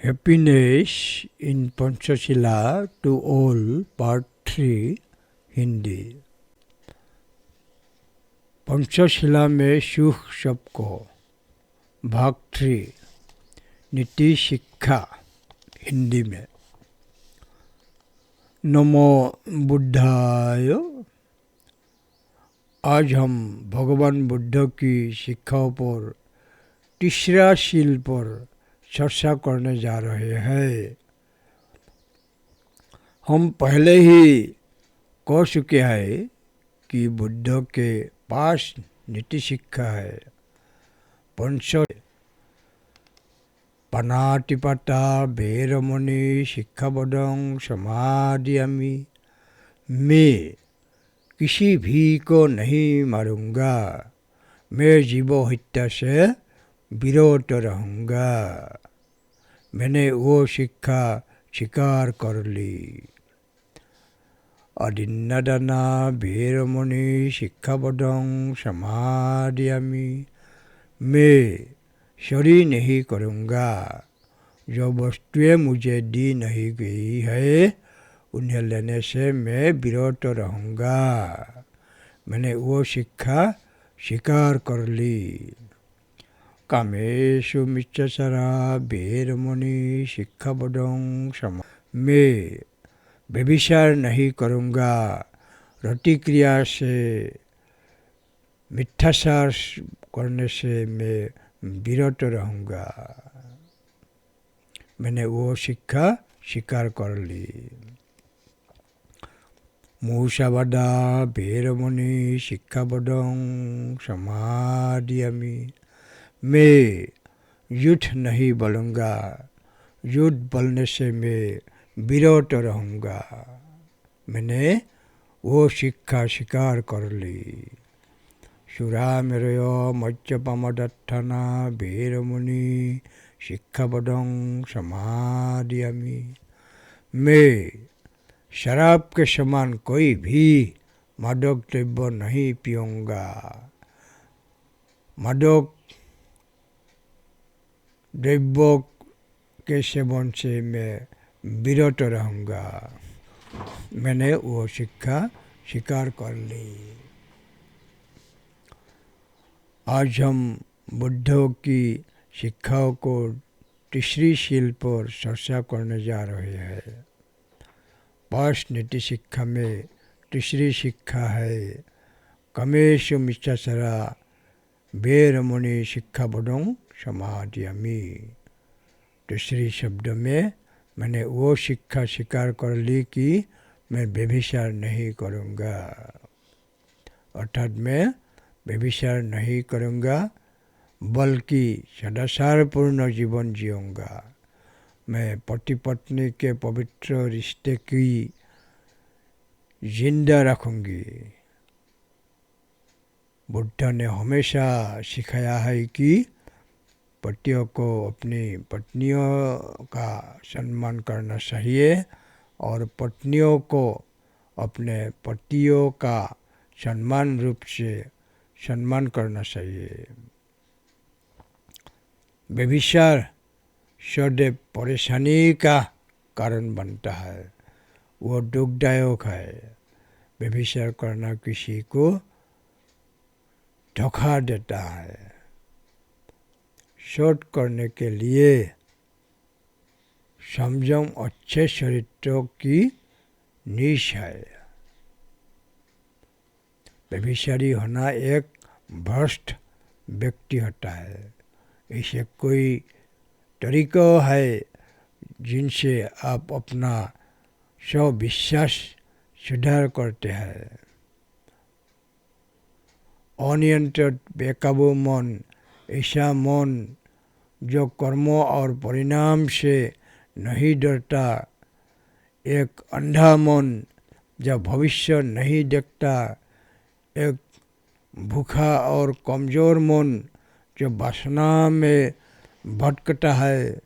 Happiness in Panchshila to all part 3 Hindi. Panchshila में सुख सबको भाग 3 नीति शिक्षा हिंदी में। नमो बुद्धाय। आज हम भगवान बुद्ध की शिक्षाओं पर तीसरा शील पर चर्चा करने जा रहे हैं। हम पहले ही कह चुके हैं कि बुद्ध के पास नीति शिक्षा है। पंच पनातिपाता वेरमणि शिक्षापदं समादयामि। मैं किसी भी को नहीं मारूंगा, मैं जीव हत्या से विरत रहूंगा। मैंने वो शिक्षा स्वीकार कर ली। अदिन्नादाना वेरमणि शिक्षापदं समादयामि। मैं चोरी नहीं करूंगा। जो वस्तुएं मुझे दी नहीं गई है उन्हें लेने से मैं विरत रहूंगा। मैंने वो शिक्षा स्वीकार कर ली। कामेषु मिच्छाचारा वेरमणि शिक्षापदं समा। मैं व्यभिचार नहीं करूंगा। रति क्रिया से मिथ्याचार करने से मैं विरत रहूंगा। मैंने वो शिक्षा स्वीकार कर ली। मूसावादा वेरमणि शिक्षापदं समादयामि। मैं युद्ध नहीं बोलूँगा। युद्ध बोलने से मैं विरत रहूँगा। मैंने वो शिक्षा स्वीकार कर ली। सुरामेरय मज्जपमदत्थना वेरमणि शिक्षापदं समादयामि। मैं शराब के समान कोई भी मादक द्रव्य नहीं पीऊँगा। मादक द्रव्य के सेवन से मैं विरत रहूँगा। मैंने वो शिक्षा स्वीकार कर ली। आज हम बुद्ध की शिक्षाओं को तीसरी शील पर चर्चा करने जा रहे हैं। पांच नीति शिक्षा में तीसरी शिक्षा है कामेषु मिथ्याचारा वेरमणि शिक्षापदं समादयामि। तीसरी शब्द में मैंने वो शिक्षा स्वीकार कर ली कि मैं व्यभिचार नहीं करूँगा। अर्थात मैं व्यभिचार नहीं करूँगा बल्कि सदाचारपूर्ण जीवन जीऊँगा। मैं पति पत्नी के पवित्र रिश्ते की जिंदा रखूँगी। बुद्ध ने हमेशा सिखाया है कि पतियों को अपनी पत्नियों का सम्मान करना चाहिए और पत्नियों को अपने पतियों का सम्मान रूप से सम्मान करना चाहिए। व्यभिचार सदैव परेशानी का कारण बनता है। वो दुखदायक है। व्यभिचार करना किसी को धोखा देता है। शोध करने के लिए संयम अच्छे चरित्रों की नींव है। व्यभिचारी होना एक भ्रष्ट व्यक्ति होता है। इसे कोई तरीका है जिनसे आप अपना स्वविश्वास सुधार करते हैं। अनियंत्रित बेकाबू मन ऐसा मन जो कर्मों और परिणाम से नहीं डरता। एक अंधा मन जो भविष्य नहीं देखता। एक भूखा और कमज़ोर मन जो वासना में भटकता है,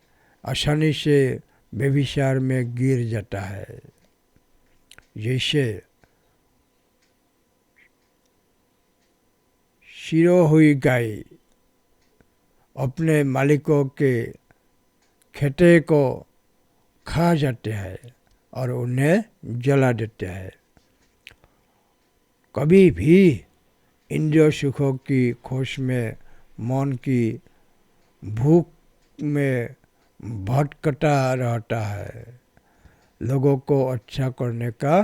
आसानी से व्यभिचार में गिर जाता है। जैसे सिरो हुई गाय अपने मालिकों के खेते को खा जाते हैं और उन्हें जला देते हैं। कभी भी इंद्रिय सुखों की खोज में, मन की भूख में भटकता रहता है। लोगों को अच्छा करने का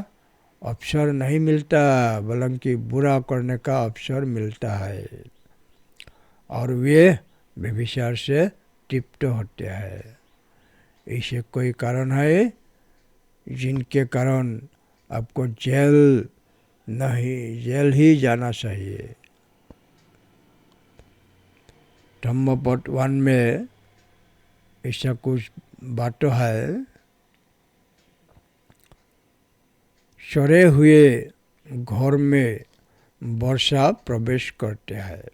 अवसर नहीं मिलता, बल्कि बुरा करने का अवसर मिलता है और वे व्यभिचार से तृप्त होते हैं। ऐसे कोई कारण है जिनके कारण आपको जेल ही जाना चाहिए। धम्मपद 1 में ऐसा कुछ बातें है। सड़े हुए घर में वर्षा प्रवेश करते हैं।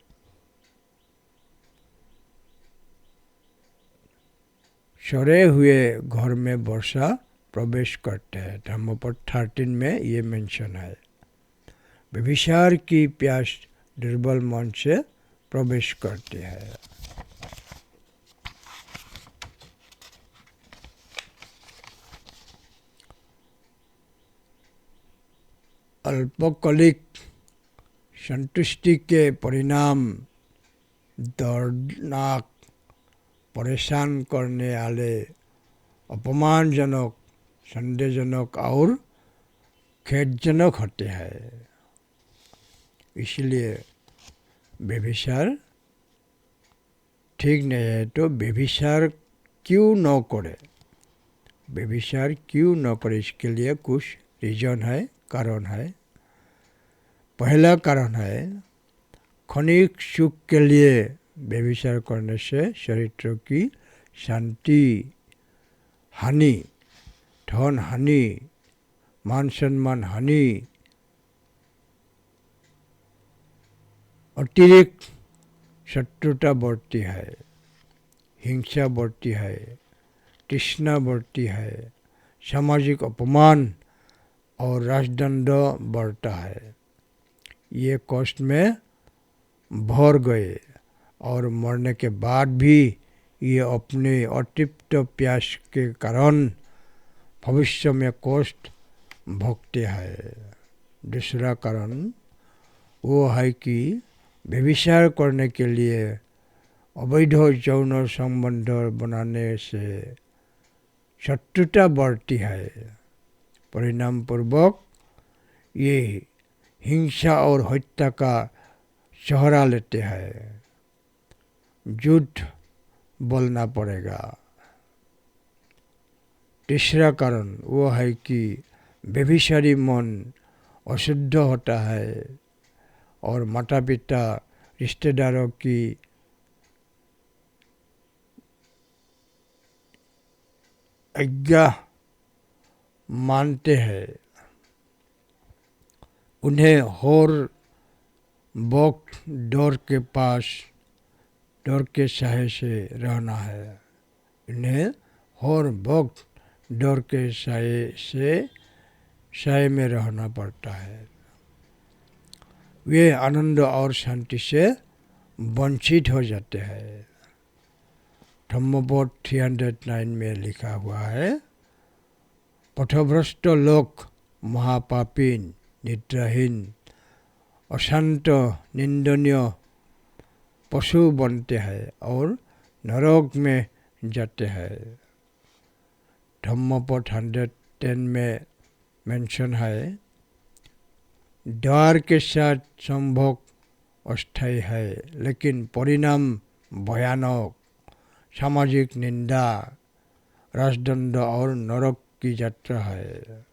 सड़े हुए घर में वर्षा प्रवेश करते हैं। धम्मपद 13 में ये मेंशन है। व्यभिचार की प्यास दुर्बल मन से प्रवेश करती है। अल्पकालिक संतुष्टि के परिणाम दर्दनाक, परेशान करने वाले, अपमानजनक, संदेहजनक और खेदजनक होते हैं। इसलिए व्यभिचार ठीक नहीं है। तो व्यभिचार क्यों न करे, व्यभिचार क्यों न करे, इसके लिए कुछ रीजन है, कारण है। पहला कारण है क्षणिक सुख के लिए व्यभिचार करने से चरित्र की शांति हानि, धन हानि, मान सम्मान हानि, अतिरिक्त शत्रुता बढ़ती है, हिंसा बढ़ती है, तृष्णा बढ़ती है, सामाजिक अपमान और राजदंड बढ़ता है। ये कष्ट में भर गए और मरने के बाद भी ये अपने अतृप्त प्यास के कारण भविष्य में कष्ट भोगते हैं। दूसरा कारण वो है कि व्यभिचार करने के लिए अवैध यौन संबंध बनाने से शत्रुता बढ़ती है। परिणाम पूर्वक ये हिंसा और हत्या का सहारा लेते हैं। युद्ध बोलना पड़ेगा। तीसरा कारण वो है कि व्यभिचारी मन अशुद्ध होता है और माता पिता, रिश्तेदारों की आज्ञा मानते हैं। उन्हें हर वक्त डर के पास, डर के साए से रहना है। उन्हें हर वक्त डर के साए में रहना पड़ता है। वे आनंद और शांति से वंचित हो जाते हैं। धम्मपद 309 में लिखा हुआ है, पथभ्रष्ट लोग महापापी, निद्राहीन, अशांत, निंदनीय पशु बनते हैं और नरक में जाते हैं। धम्मपद 110 में मेंशन है, डर के साथ संभोग अस्थायी है लेकिन परिणाम भयानक, सामाजिक निंदा, राजदंड और नरक की यात्रा है।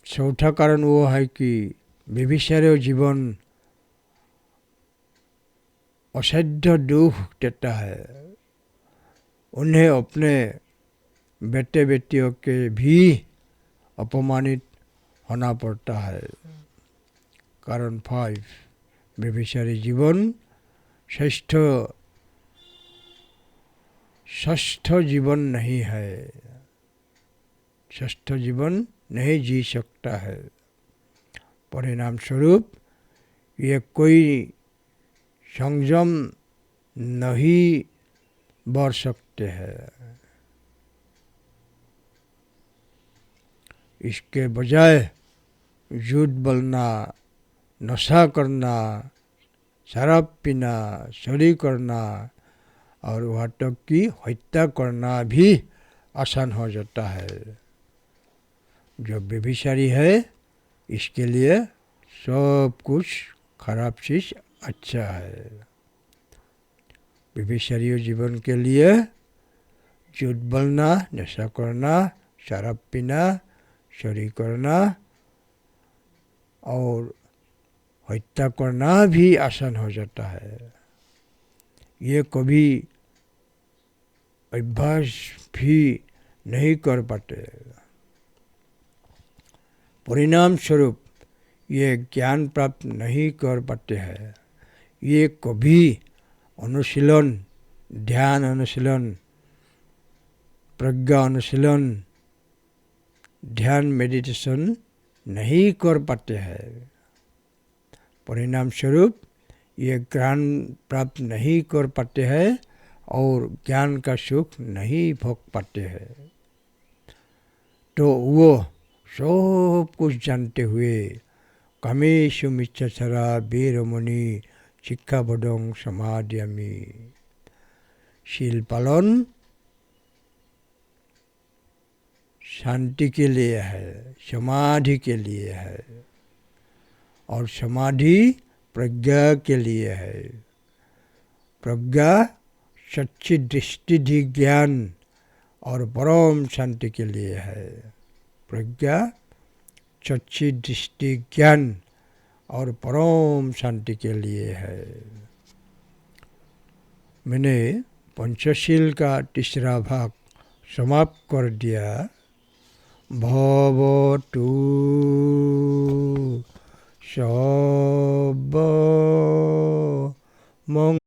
चौथा कारण वो है कि व्यभिचारी जीवन असाध्य दुख देता है। उन्हें अपने बेटे बेटियों के भी अपमानित होना पड़ता है। कारण 5, व्यभिचारी जीवन स्वस्थ जीवन नहीं है, स्वस्थ जीवन नहीं जी सकता है। परिणाम स्वरूप ये कोई संयम नहीं पाते हैं। इसके बजाय झूठ बोलना, नशा करना, शराब पीना, चोरी करना और वहाँ तक कि हत्या करना भी आसान हो जाता है। जो व्यभिचारी है इसके लिए सब कुछ खराब चीज़ अच्छा है। व्यभिचारी जीवन के लिए झूठ बोलना, नशा करना, शराब पीना, चोरी करना और हत्या करना भी आसान हो जाता है। ये कभी अभ्यास भी नहीं कर पाते। परिणाम स्वरूप ये ज्ञान प्राप्त नहीं कर पाते हैं। ये कभी अनुशीलन, ध्यान अनुशीलन, प्रज्ञा अनुशीलन, ध्यान मेडिटेशन नहीं कर पाते हैं। परिणाम स्वरूप ये ज्ञान प्राप्त नहीं कर पाते हैं और ज्ञान का सुख नहीं भोग पाते हैं। तो वो सब कुछ जानते हुए कामेषु मिच्छाचरा वीरमणि शिक्षापदं समादयामि, शील पालन शांति के लिए है, समाधि के लिए है और समाधि प्रज्ञा के लिए है। प्रज्ञा सच्ची दृष्टि ज्ञान और परम शांति के लिए है। प्रज्ञा सच्ची दृष्टि ज्ञान और परम शांति के लिए है। मैंने पंचशील का तीसरा भाग समाप्त कर दिया। भवतु सर्व मंगलम।